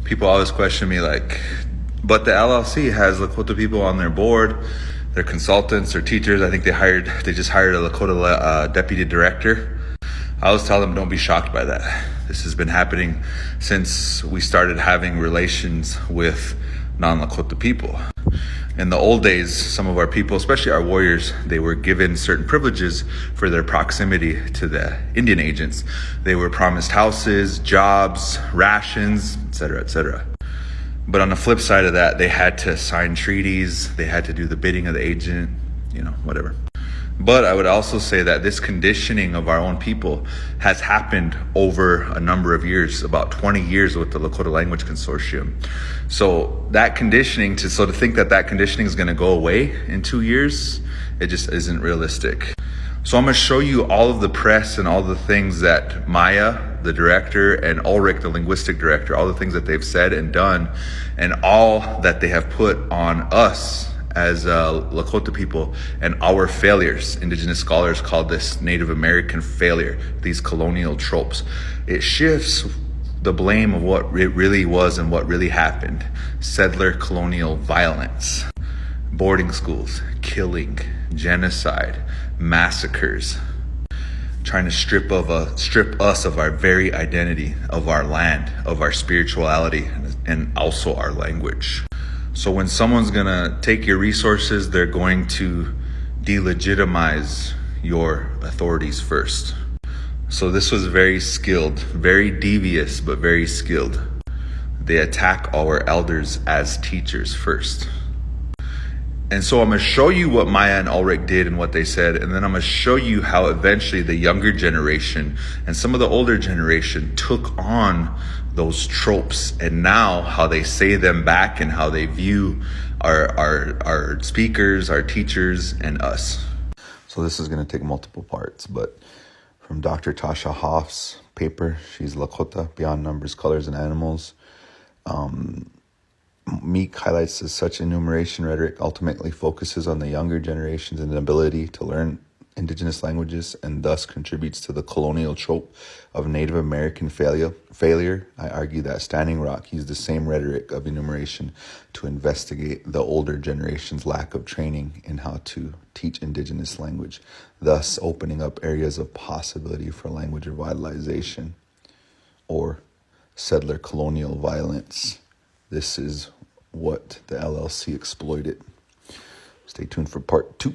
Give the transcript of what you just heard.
People always question me like, but the LLC has Lakota people on their board. They're consultants or teachers. I think they just hired a Lakota deputy director. I always tell them, don't be shocked by that. This has been happening since we started having relations with non-Lakota people. In the old days, some of our people, especially our warriors, they were given certain privileges for their proximity to the Indian agents. They were promised houses, jobs, rations, etc., etc. But on the flip side of that, they had to sign treaties, they had to do the bidding of the agent, whatever. But I would also say that this conditioning of our own people has happened over a number of years, about 20 years with the Lakota Language Consortium. So that conditioning, to think that conditioning is going to go away in 2 years, it just isn't realistic. So I'm going to show you all of the press and all the things that Maya, the director, and Ulrich, the linguistic director, all the things that they've said and done, and all that they have put on us as Lakota people and our failures. Indigenous scholars call this Native American failure, these colonial tropes. It shifts the blame of what it really was and what really happened. Settler colonial violence, boarding schools, killing, genocide, massacres, trying to strip us of our very identity, of our land, of our spirituality, and also our language. So when someone's gonna take your resources, they're going to delegitimize your authorities first. So this was very skilled, very devious, but very skilled. They attack our elders as teachers first. And so I'm gonna show you what Maya and Ulrich did and what they said, and then I'm gonna show you how eventually the younger generation and some of the older generation took on those tropes, and now how they say them back and how they view our speakers, our teachers, and us. So this is gonna take multiple parts, but from Dr. Tasha Hoff's paper, she's Lakota, Beyond Numbers, Colors, and Animals. Meek highlights that such enumeration rhetoric ultimately focuses on the younger generation's inability to learn Indigenous languages and thus contributes to the colonial trope of Native American failure. I argue that Standing Rock used the same rhetoric of enumeration to investigate the older generation's lack of training in how to teach Indigenous language, thus opening up areas of possibility for language revitalization or settler colonial violence. This is what the LLC exploited. Stay tuned for part 2.